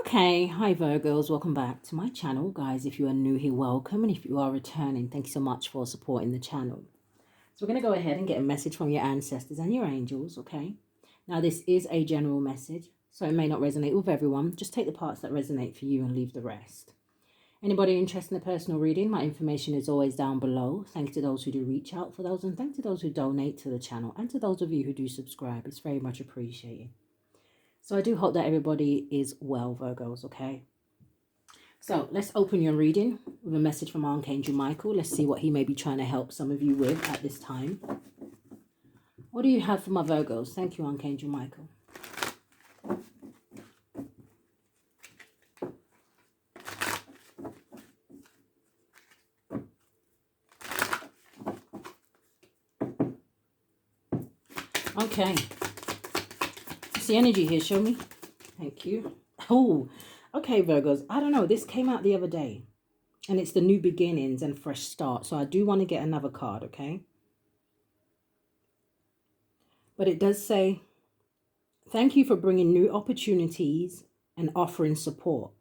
Okay, hi Virgos, welcome back to my channel. Guys, if you are new here, welcome. And if you are returning, thank you so much for supporting the channel. So we're going to go ahead and get a message from your ancestors and your angels, okay? Now, this is a general message, so it may not resonate with everyone. Just take the parts that resonate for you and leave the rest. Anybody interested in a personal reading, my information is always down below. Thank you to those who do reach out for those, and thank you to those who donate to the channel, and to those of you who do subscribe. It's very much appreciated. So I do hope that everybody is well, Virgos, okay? So let's open your reading with a message from Archangel Michael. Let's see what he may be trying to help some of you with at this time. What do you have for my Virgos? Thank you, Archangel Michael. Okay. What's the energy here? Show me. Thank you. Oh, okay, Virgos. I don't know. This came out the other day. And it's the new beginnings and fresh start. So I do want to get another card, okay? But it does say, thank you for bringing new opportunities and offering support,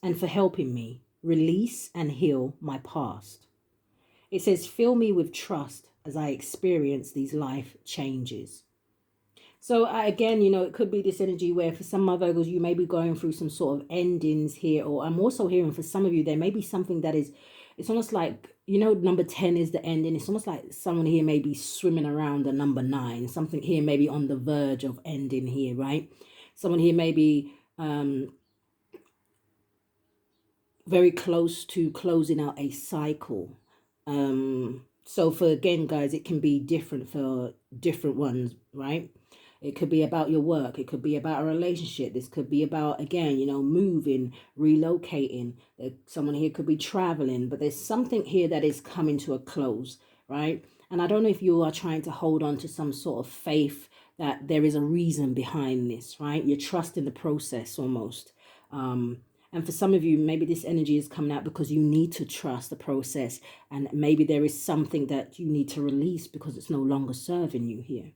and for helping me release and heal my past. It says, fill me with trust as I experience these life changes. So again, you know, it could be this energy where for some of Virgos, you may be going through some sort of endings here. Or I'm also hearing for some of you, there may be something that is, it's almost like, you know, number 10 is the ending. It's almost like someone here may be swimming around the number 9. Something here may be on the verge of ending here, right? Someone here may be very close to closing out a cycle. So for, again, guys, it can be different for different ones, right? It could be about your work. It could be about a relationship. This could be about, again, you know, moving, relocating. Someone here could be traveling, but there's something here that is coming to a close, right? And I don't know if you are trying to hold on to some sort of faith that there is a reason behind this, right? You're trusting the process almost. And for some of you, maybe this energy is coming out because you need to trust the process. And maybe there is something that you need to release because it's no longer serving you here.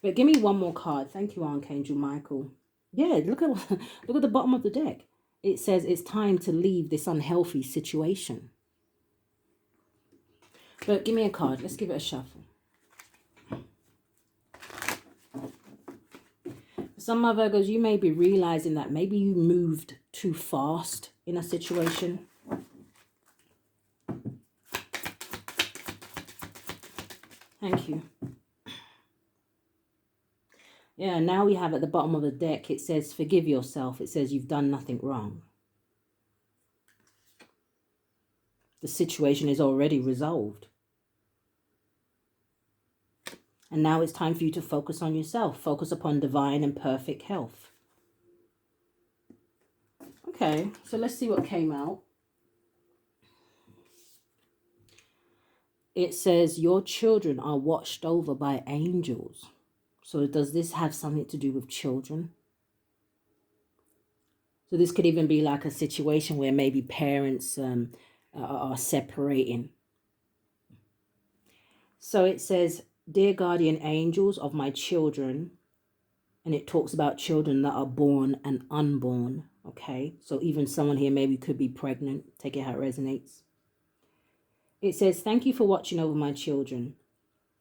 But give me one more card. Thank you, Archangel Michael. Yeah, look at the bottom of the deck. It says it's time to leave this unhealthy situation. But give me a card. Let's give it a shuffle. Some of Virgos, you may be realizing that maybe you moved too fast in a situation. Thank you. Yeah, now we have at the bottom of the deck, it says, forgive yourself. It says you've done nothing wrong. The situation is already resolved. And now it's time for you to focus on yourself. Focus upon divine and perfect health. Okay, so let's see what came out. It says your children are watched over by angels. So does this have something to do with children? So this could even be like a situation where maybe parents are separating. So it says, dear guardian angels of my children. And it talks about children that are born and unborn. Okay, so even someone here maybe could be pregnant. Take it how it resonates. It says, thank you for watching over my children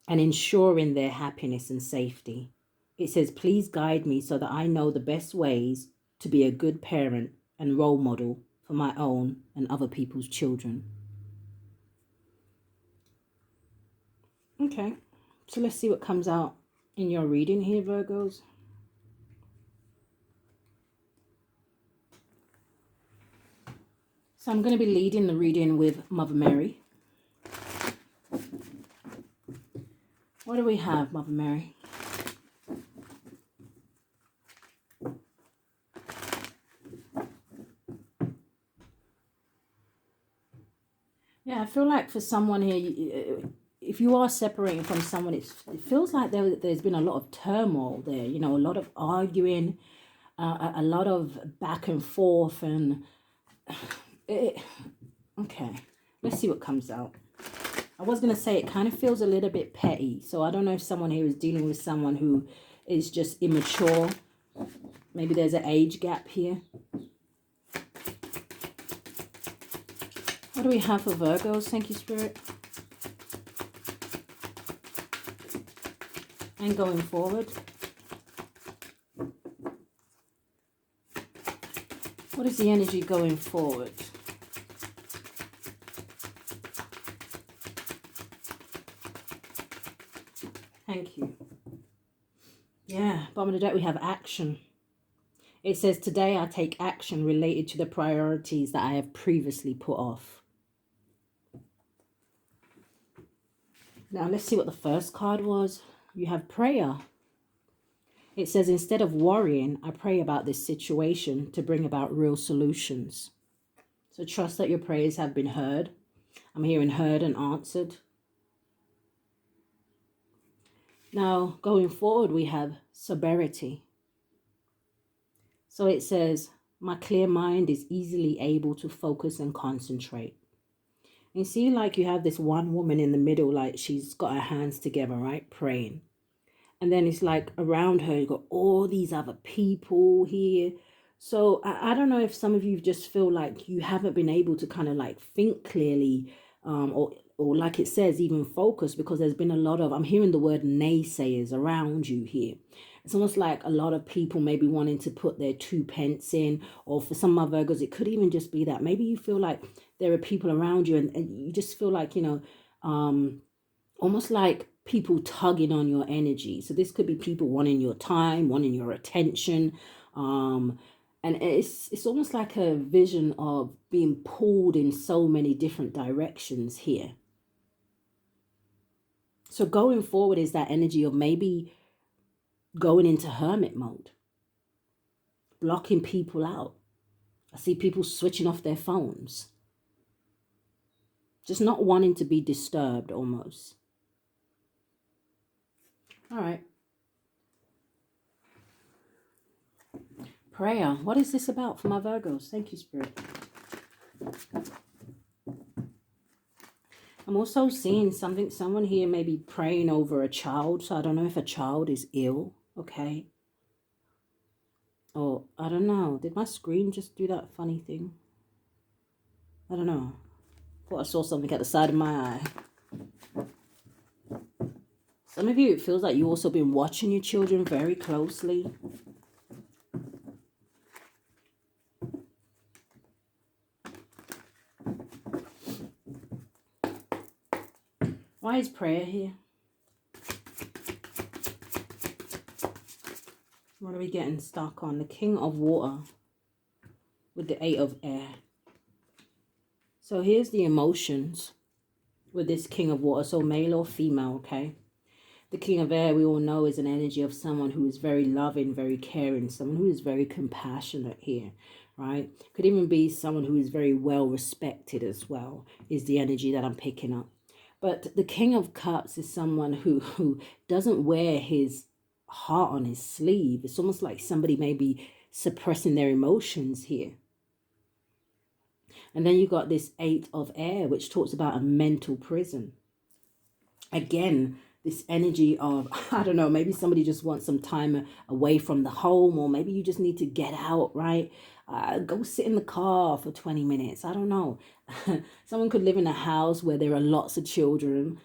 and ensuring their happiness and safety. It says, please guide me so that I know the best ways to be a good parent and role model for my own and other people's children. Okay, so let's see what comes out in your reading here, Virgos. So I'm going to be leading the reading with Mother Mary. What do we have, Mother Mary? Yeah, I feel like for someone here, if you are separating from someone, it feels like there's been a lot of turmoil there. You know, a lot of arguing, a lot of back and forth. And okay, let's see what comes out. I was going to say it kind of feels a little bit petty. So I don't know if someone here is dealing with someone who is just immature. Maybe there's an age gap here. What do we have for Virgos? Thank you, Spirit. And going forward. What is the energy going forward? Thank you. Yeah, bottom of the deck we have action. It says, today I take action related to the priorities that I have previously put off. Now let's see what the first card was. You have prayer. It says, instead of worrying, I pray about this situation to bring about real solutions. So trust that your prayers have been heard. I'm hearing heard and answered. Now, going forward, we have sobriety. So it says, my clear mind is easily able to focus and concentrate. You see, like you have this one woman in the middle, like she's got her hands together, right? Praying. And then it's like around her, you've got all these other people here. So I don't know if some of you just feel like you haven't been able to kind of like think clearly, or like it says, even focus, because there's been a lot of, I'm hearing the word naysayers around you here. It's almost like a lot of people maybe wanting to put their 2 pence in, or for some of my Virgos, it could even just be that maybe you feel like there are people around you and you just feel like, you know, almost like people tugging on your energy. So this could be people wanting your time, wanting your attention. And it's almost like a vision of being pulled in so many different directions here. So going forward is that energy of maybe going into hermit mode, blocking people out. I see people switching off their phones, just not wanting to be disturbed almost. All right. Prayer. What is this about for my Virgos? Thank you, Spirit. I'm also seeing someone here may be praying over a child. So I don't know if a child is ill, okay? Or I don't know. Did my screen just do that funny thing? I don't know. Thought I saw something at the side of my eye. Some of you, it feels like you've also been watching your children very closely. Why is prayer here? What are we getting stuck on? The King of Water with the 8 of Air. So here's the emotions with this King of Water. So male or female, okay? The King of Air, we all know, is an energy of someone who is very loving, very caring, someone who is very compassionate here, right? Could even be someone who is very well respected as well, is the energy that I'm picking up. But the King of Cups is someone who doesn't wear his heart on his sleeve. It's almost like somebody may be suppressing their emotions here. And then you got this 8 of Air, which talks about a mental prison. Again, this energy of, I don't know, maybe somebody just wants some time away from the home, or maybe you just need to get out, right? Go sit in the car for 20 minutes. I don't know. Someone could live in a house where there are lots of children,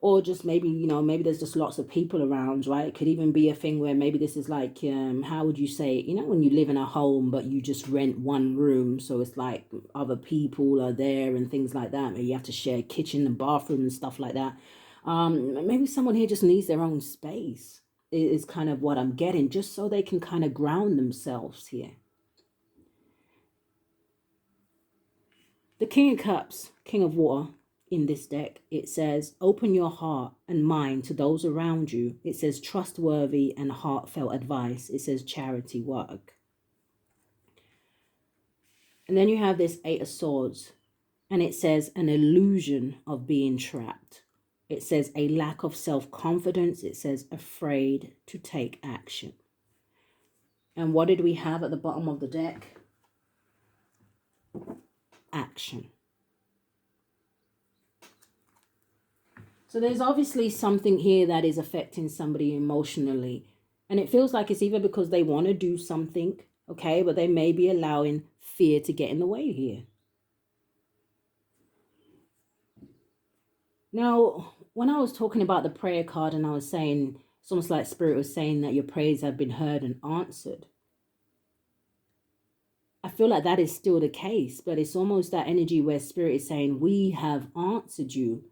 or just maybe, you know, maybe there's just lots of people around, right? It could even be a thing where maybe this is like, how would you say, you know, when you live in a home, but you just rent one room. So it's like other people are there and things like that. Maybe you have to share a kitchen and bathroom and stuff like that. Maybe someone here just needs their own space is kind of what I'm getting, just so they can kind of ground themselves here. The King of Cups, King of Water in this deck, it says, open your heart and mind to those around you. It says trustworthy and heartfelt advice. It says charity work. And then you have this 8 of Swords, and it says an illusion of being trapped. It says a lack of self-confidence. It says afraid to take action. And what did we have at the bottom of the deck? Action. So there's obviously something here that is affecting somebody emotionally. And it feels like it's either because they want to do something, okay, but they may be allowing fear to get in the way here. Now, when I was talking about the prayer card and I was saying, it's almost like Spirit was saying that your prayers have been heard and answered. I feel like that is still the case, but it's almost that energy where Spirit is saying, we have answered you.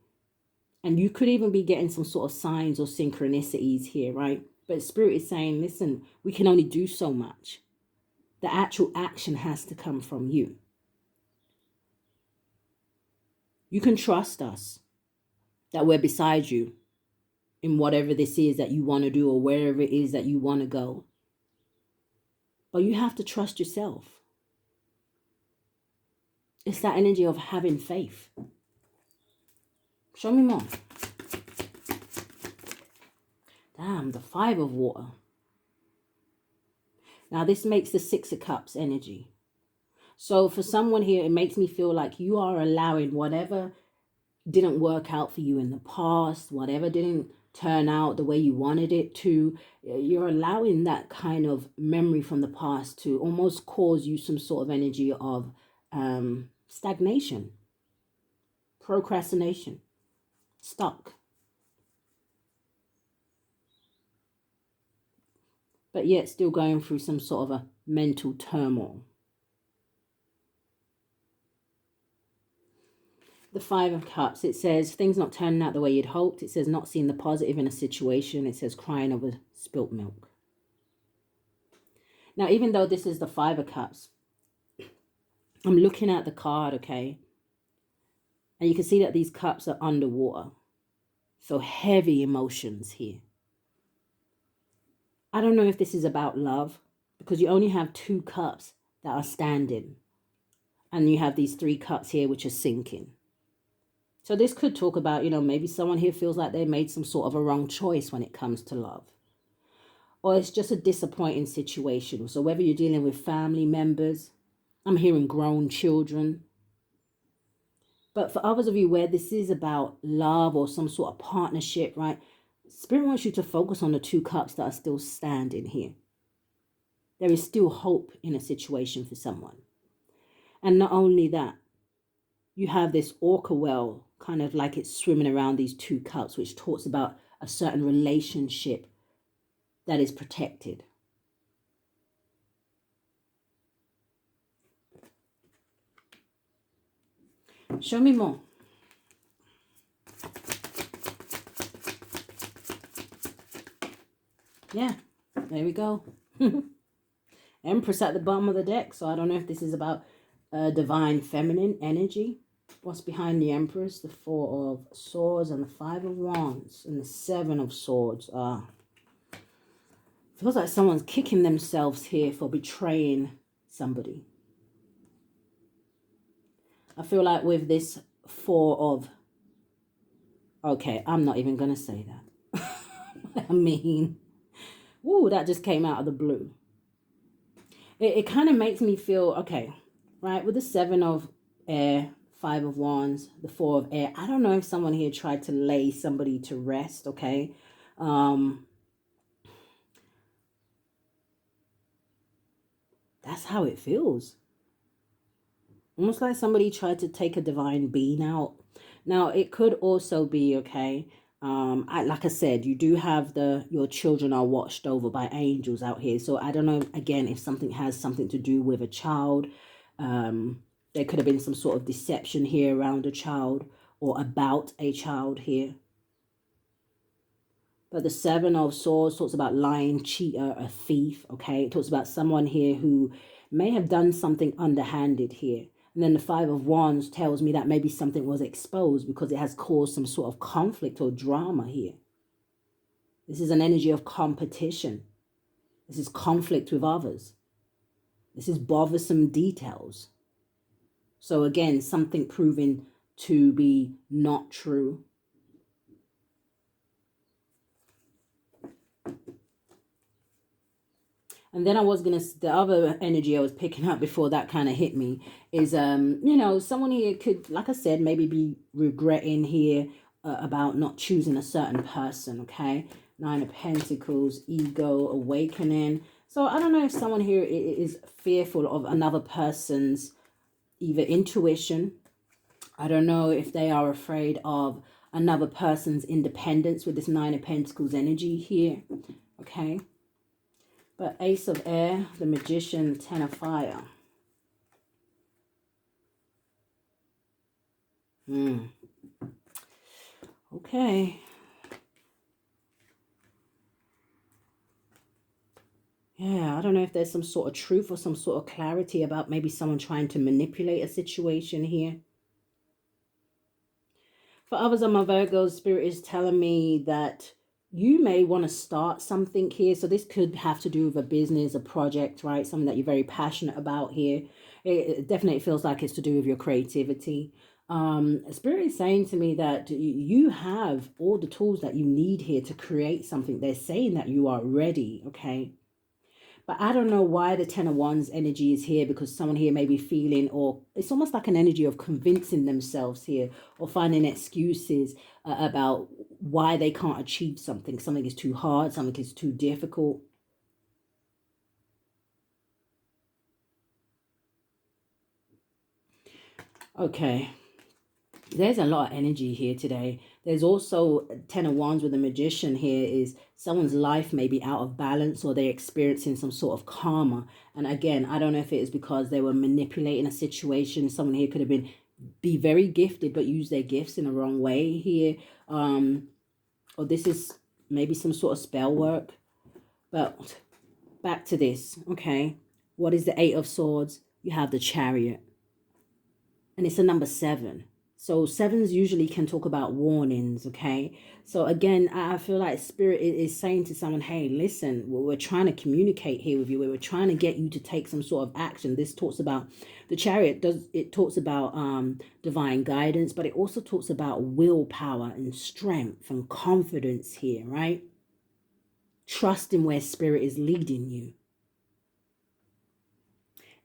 And you could even be getting some sort of signs or synchronicities here, right? But Spirit is saying, listen, we can only do so much. The actual action has to come from you. You can trust us that we're beside you in whatever this is that you want to do or wherever it is that you want to go. But you have to trust yourself. It's that energy of having faith. Show me more. Damn, the 5 of water. Now this makes the 6 of cups energy. So for someone here, it makes me feel like you are allowing whatever didn't work out for you in the past, whatever didn't turn out the way you wanted it to, you're allowing that kind of memory from the past to almost cause you some sort of energy of stagnation, procrastination, stuck. But yet still going through some sort of a mental turmoil. The 5 of Cups, it says things not turning out the way you'd hoped. It says not seeing the positive in a situation. It says crying over spilt milk. Now, even though this is the 5 of Cups, I'm looking at the card, okay? And you can see that these cups are underwater. So heavy emotions here. I don't know if this is about love, because you only have 2 cups that are standing. And you have these 3 cups here which are sinking. So this could talk about, maybe someone here feels like they made some sort of a wrong choice when it comes to love. Or it's just a disappointing situation. So whether you're dealing with family members, I'm hearing grown children. But for others of you where this is about love or some sort of partnership, right? Spirit wants you to focus on the 2 cups that are still standing here. There is still hope in a situation for someone. And not only that, you have this orca whale kind of like it's swimming around these 2 cups, which talks about a certain relationship that is protected. Show me more. Yeah, there we go. Empress at the bottom of the deck. So I don't know if this is about divine feminine energy. What's behind the Empress? The 4 of Swords and the 5 of Wands and the 7 of Swords. Feels like someone's kicking themselves here for betraying somebody. I feel like with this 4 of... Okay, I'm not even going to say that. I mean... Ooh, that just came out of the blue. It kind of makes me feel... Okay, right, with the 7 of Air... 5 of Wands, the 4 of Air. I don't know if someone here tried to lay somebody to rest, okay? That's how it feels. Almost like somebody tried to take a divine being out. Now, it could also be, okay, like I said, you do have your children are watched over by angels out here. So I don't know, again, if something has something to do with a child. There could have been some sort of deception here around a child or about a child here. But the 7 of Swords talks about lying, cheater, a thief, okay? It talks about someone here who may have done something underhanded here. And then the 5 of Wands tells me that maybe something was exposed because it has caused some sort of conflict or drama here. This is an energy of competition. This is conflict with others. This is bothersome details. So again, something proven to be not true. And then the other energy I was picking up before that kind of hit me is, someone here could, like I said, maybe be regretting here about not choosing a certain person, okay? Nine of Pentacles, ego, awakening. So I don't know if someone here is fearful of another person's either intuition. I don't know if they are afraid of another person's independence with this Nine of Pentacles energy here. Okay. But Ace of Air, the Magician, Ten of Fire. Okay. Yeah, I don't know if there's some sort of truth or some sort of clarity about maybe someone trying to manipulate a situation here. For others of my Virgos, Spirit is telling me that you may want to start something here. So this could have to do with a business, a project, right? Something that you're very passionate about here. It definitely feels like it's to do with your creativity. Spirit is saying to me that you have all the tools that you need here to create something. They're saying that you are ready, okay? But I don't know why the Ten of Wands energy is here, because someone here may be feeling, or it's almost like an energy of convincing themselves here or finding excuses about why they can't achieve something. Something is too hard, something is too difficult. Okay. There's a lot of energy here today. There's also Ten of Wands with the Magician here. Is someone's life may be out of balance, or they're experiencing some sort of karma. And again, I don't know if it is because they were manipulating a situation. Someone here could have be very gifted but use their gifts in the wrong way here. Or this is maybe some sort of spell work. But back to this, okay? What is the Eight of Swords? You have the Chariot. And it's a number 7. So 7s usually can talk about warnings, okay? So again, I feel like Spirit is saying to someone, hey, listen, we're trying to communicate here with you. We're trying to get you to take some sort of action. This talks about, the Chariot it talks about divine guidance, but it also talks about willpower and strength and confidence here, right? Trusting where Spirit is leading you.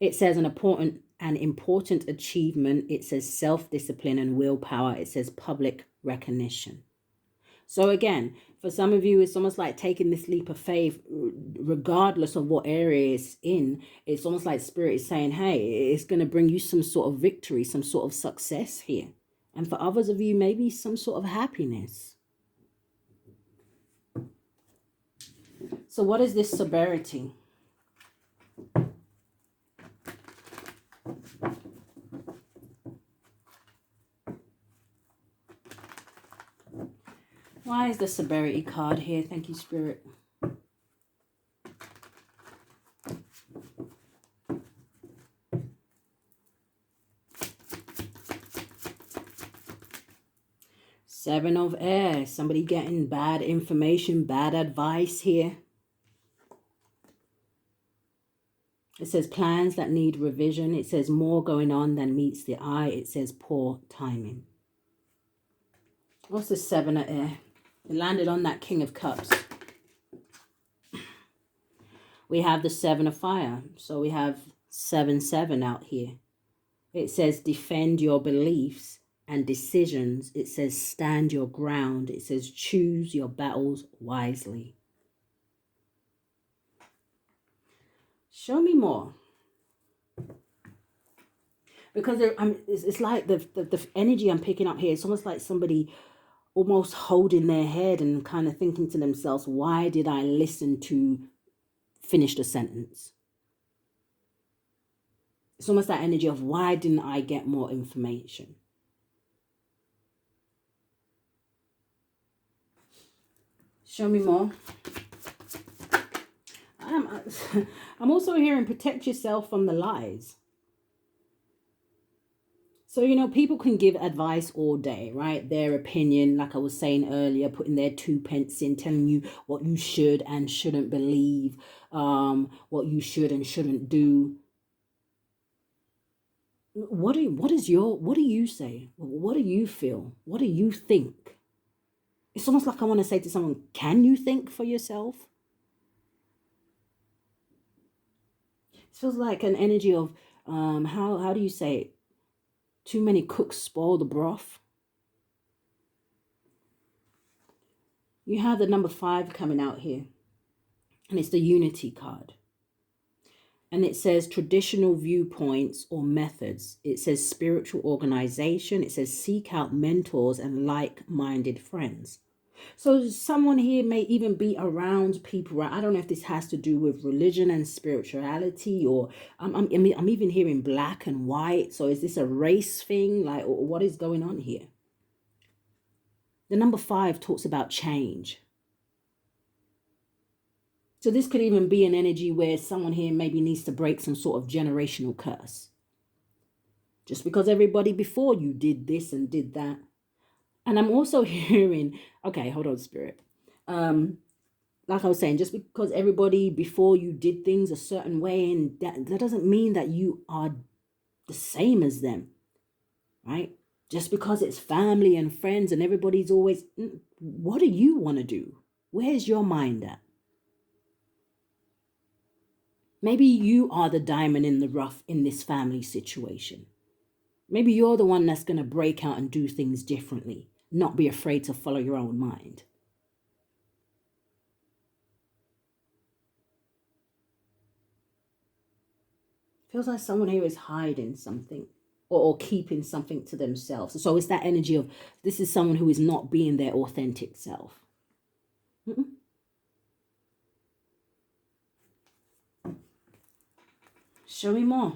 It says an important achievement. It says self-discipline and willpower. It says public recognition. So again, for some of you, it's almost like taking this leap of faith, regardless of what area it's in. It's almost like Spirit is saying, hey, it's going to bring you some sort of victory, some sort of success here. And for others of you, maybe some sort of happiness. So what is this severity? Why is the severity card here? Thank you, Spirit. Seven of Air. Somebody getting bad information, bad advice here. It says plans that need revision. It says more going on than meets the eye. It says poor timing. What's the Seven of Air? It landed on that King of Cups. We have the Seven of Fire. So we have 7-7 out here. It says defend your beliefs and decisions. It says stand your ground. It says choose your battles wisely. Show me more. Because it's like the energy I'm picking up here. It's almost like somebody almost holding their head and kind of thinking to themselves, why did I listen to finish the sentence? It's almost that energy of why didn't I get more information? Show me more. I'm also hearing protect yourself from the lies. So, you know, people can give advice all day, right? Their opinion, like I was saying earlier, putting their 2 pence in, telling you what you should and shouldn't believe, what you should and shouldn't do. What do you say? What do you feel? What do you think? It's almost like I want to say to someone, can you think for yourself? It feels like an energy of, how do you say it? Too many cooks spoil the broth. You have the number 5 coming out here, and it's the Unity card. And it says traditional viewpoints or methods. It says spiritual organization. It says seek out mentors and like-minded friends. So someone here may even be around people, right? I don't know if this has to do with religion and spirituality, or I'm even hearing black and white. So is this a race thing? Like, or what is going on here? The number 5 talks about change. So this could even be an energy where someone here maybe needs to break some sort of generational curse. Just because everybody before you did this and did that. And I'm also hearing, okay, hold on, Spirit. Like I was saying, just because everybody before you did things a certain way, and that doesn't mean that you are the same as them, right? Just because it's family and friends and everybody's always, what do you want to do? Where's your mind at? Maybe you are the diamond in the rough in this family situation. Maybe you're the one that's going to break out and do things differently, not be afraid to follow your own mind. Feels like someone here is hiding something or keeping something to themselves. So it's that energy of this is someone who is not being their authentic self. Show me more.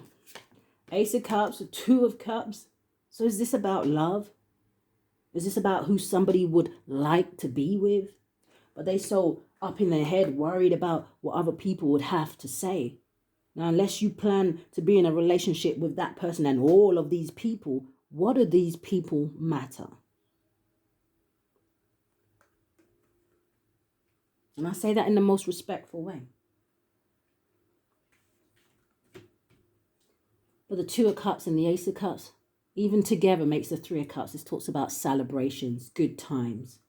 Ace of Cups, 2 of Cups. So is this about love? Is this about who somebody would like to be with? But they so up in their head, worried about what other people would have to say. Now, unless you plan to be in a relationship with that person and all of these people, what do these people matter? And I say that in the most respectful way. But the 2 of Cups and the Ace of Cups, even together, makes the 3 of Cups. This talks about celebrations, good times.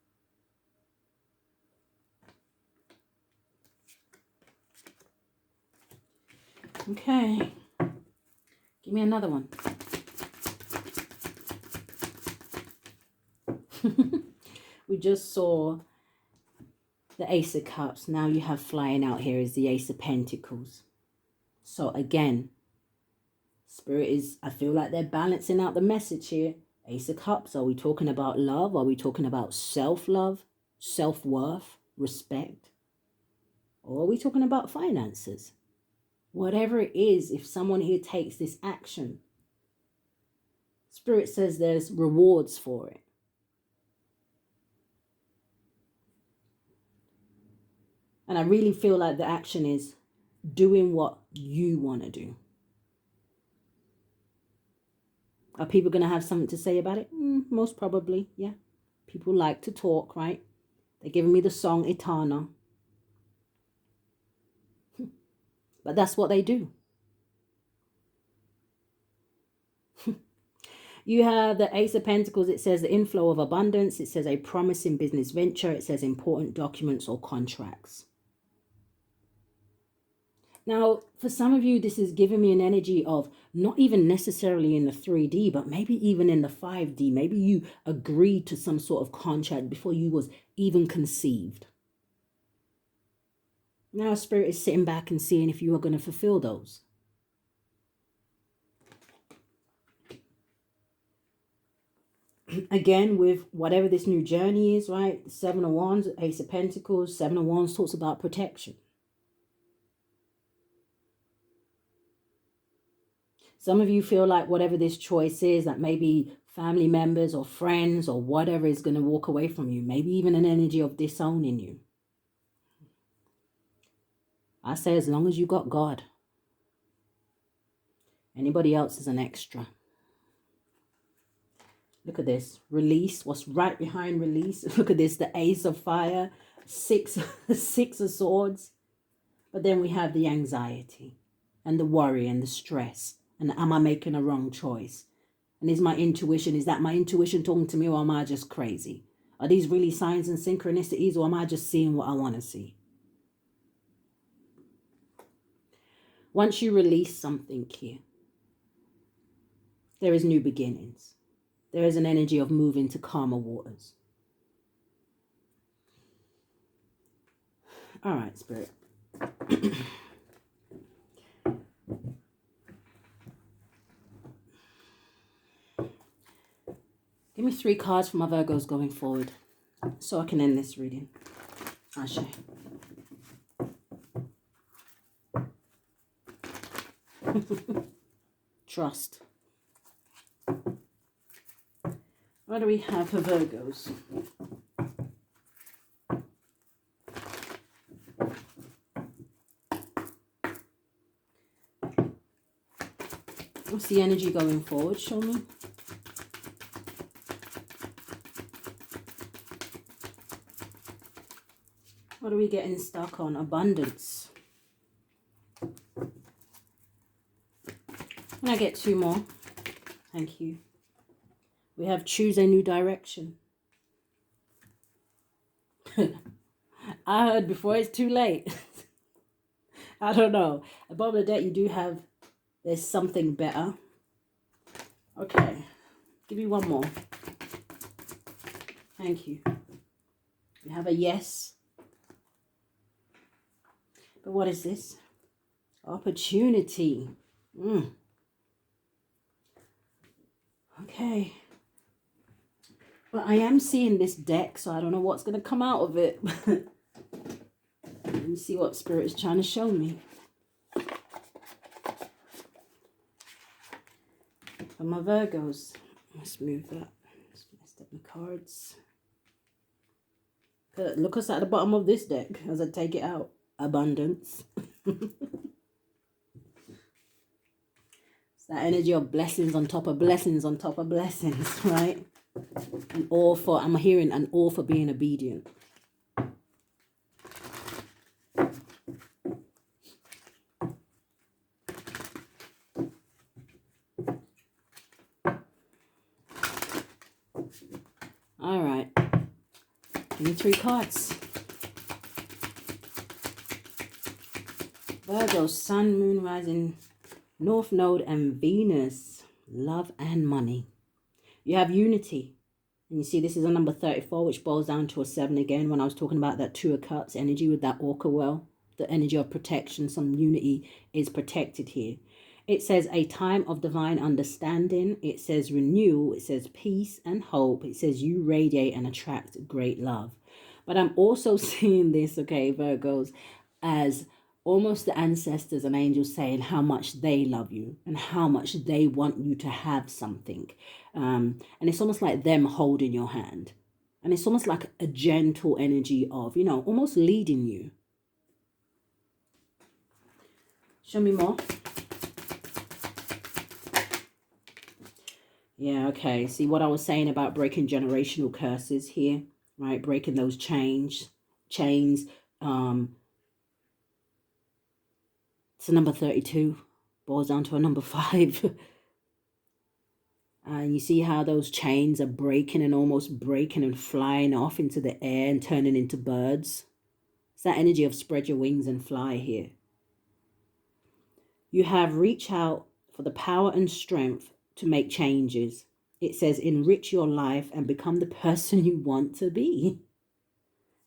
Okay. Give me another one. We just saw the Ace of Cups. Now you have flying out here is the Ace of Pentacles. So again, Spirit is, I feel like they're balancing out the message here. Ace of Cups, are we talking about love? Are we talking about self-love, self-worth, respect? Or are we talking about finances? Whatever it is, if someone here takes this action, Spirit says there's rewards for it. And I really feel like the action is doing what you want to do. Are people going to have something to say about it? Most probably, yeah. People like to talk, right? They're giving me the song Etana. But that's what they do. You have the Ace of Pentacles. It says the inflow of abundance. It says a promising business venture. It says important documents or contracts. Now, for some of you, this is giving me an energy of not even necessarily in the 3D, but maybe even in the 5D. Maybe you agreed to some sort of contract before you was even conceived. Now, Spirit is sitting back and seeing if you are going to fulfill those. Again, with whatever this new journey is, right? 7 of Wands, Ace of Pentacles, 7 of Wands talks about protection. Some of you feel like whatever this choice is, that maybe family members or friends or whatever is going to walk away from you. Maybe even an energy of disowning you. I say as long as you got God. Anybody else is an extra. Look at this. Release. What's right behind release? Look at this. The Ace of Fire. 6 of Swords. But then we have the anxiety and the worry and the stress. And am I making a wrong choice? And is that my intuition talking to me, or am I just crazy? Are these really signs and synchronicities, or am I just seeing what I want to see? Once you release something here, there is new beginnings. There is an energy of moving to calmer waters. All right, Spirit. Give me 3 cards for my Virgos going forward so I can end this reading. Ashe. Trust. What do we have for Virgos? What's the energy going forward? Show me. What are we getting stuck on? Abundance. Can I get 2 more? Thank you. We have choose a new direction. I heard before it's too late. I don't know. Above the deck, you do have, there's something better. Okay. Give me 1 more. Thank you. We have a yes. But what is this? Opportunity. Okay. But I am seeing this deck, so I don't know what's going to come out of it. Let me see what Spirit is trying to show me. For my Virgos. Let's move that. Let's mess up my cards. Look what's at the bottom of this deck as I take it out. Abundance. It's that energy of blessings on top of blessings on top of blessings, right? And all for, I'm hearing an all for being obedient. All right. Give me 3 cards. Virgo, Sun, Moon, Rising, North Node, and Venus. Love and money. You have unity. And you see this is a number 34, which boils down to a 7 again. When I was talking about that 2 of Cups energy with that Orca well, the energy of protection, some unity is protected here. It says a time of divine understanding. It says renewal. It says peace and hope. It says you radiate and attract great love. But I'm also seeing this, okay, Virgos, as almost the ancestors and angels saying how much they love you and how much they want you to have something. And it's almost like them holding your hand. And it's almost like a gentle energy of, you know, almost leading you. Show me more. Yeah, okay. See what I was saying about breaking generational curses here, right? Breaking those chains. It's a number 32. Boils down to a number 5. And you see how those chains are breaking and almost breaking and flying off into the air and turning into birds. It's that energy of spread your wings and fly here. You have reach out for the power and strength to make changes. It says enrich your life and become the person you want to be.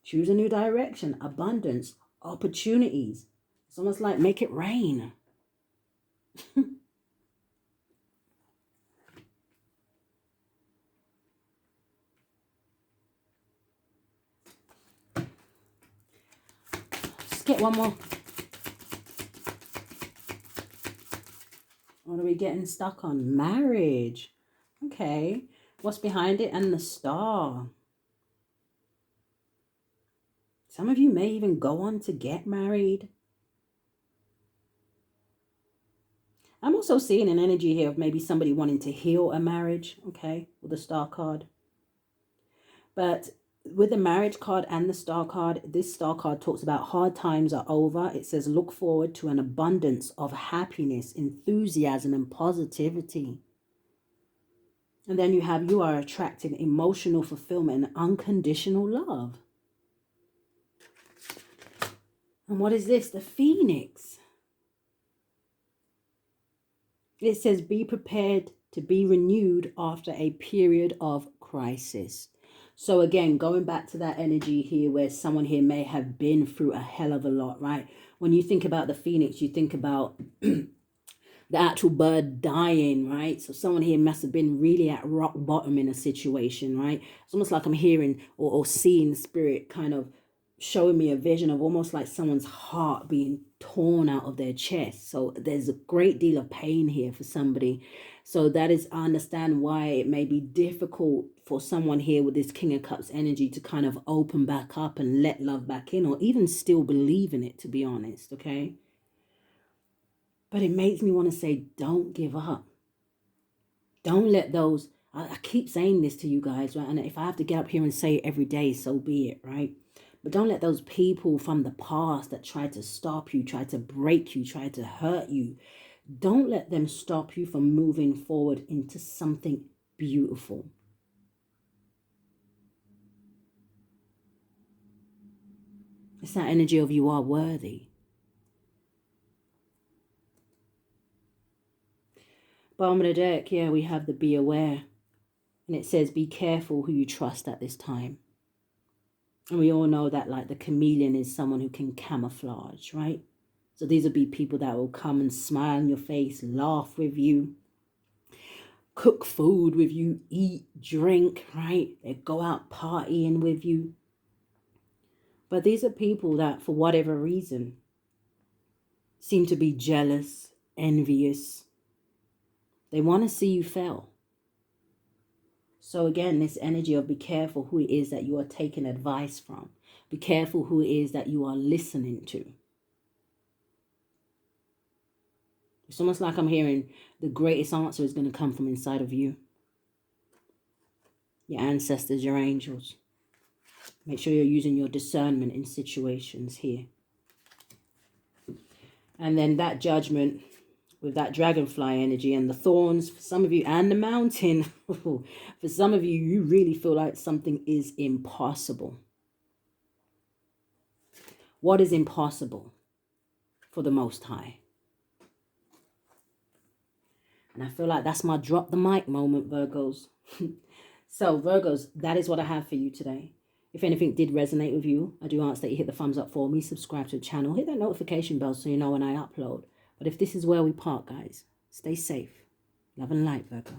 Choose a new direction, abundance, opportunities. It's almost like make it rain. Let's get 1 more. What are we getting stuck on? Marriage. Okay. What's behind it? And the star. Some of you may even go on to get married. I'm also seeing an energy here of maybe somebody wanting to heal a marriage, okay, with the star card. But with the marriage card and the star card, this star card talks about hard times are over. It says look forward to an abundance of happiness, enthusiasm, and positivity. And then you are attracting emotional fulfillment and unconditional love. And what is this? The Phoenix. It says be prepared to be renewed after a period of crisis. So again, going back to that energy here where someone here may have been through a hell of a lot, right? When you think about the phoenix, you think about the actual bird dying, right? So someone here must have been really at rock bottom in a situation, right? It's almost like I'm hearing or seeing spirit kind of showing me a vision of almost like someone's heart being torn out of their chest. So there's a great deal of pain here for somebody. So that is, I understand why it may be difficult for someone here with this King of Cups energy to kind of open back up and let love back in, or even still believe in it, to be honest, okay? But it makes me want to say, don't give up. Don't let those, I keep saying this to you guys, right? And if I have to get up here and say it every day, so be it, right? But don't let those people from the past that try to stop you, try to break you, try to hurt you, don't let them stop you from moving forward into something beautiful. It's that energy of you are worthy. Bottom of the deck, yeah, we have the be aware. And it says, be careful who you trust at this time. And we all know that like the chameleon is someone who can camouflage, right? So these will be people that will come and smile in your face, laugh with you, cook food with you, eat, drink, right? They go out partying with you. But these are people that, for whatever reason, seem to be jealous, envious. They want to see you fail. So again, this energy of be careful who it is that you are taking advice from. Be careful who it is that you are listening to. It's almost like I'm hearing the greatest answer is going to come from inside of you. Your ancestors, your angels. Make sure you're using your discernment in situations here. And then that judgment with that dragonfly energy and the thorns for some of you, and the mountain. For some of you, you really feel like something is impossible. What is impossible for the Most High? And I feel like that's my drop the mic moment, Virgos. So Virgos, that is what I have for you today. If anything did resonate with you, I do ask that you hit the thumbs up for me, subscribe to the channel, hit that notification bell so you know when I upload. But if this is where we part, guys, stay safe. Love and light, Virgo.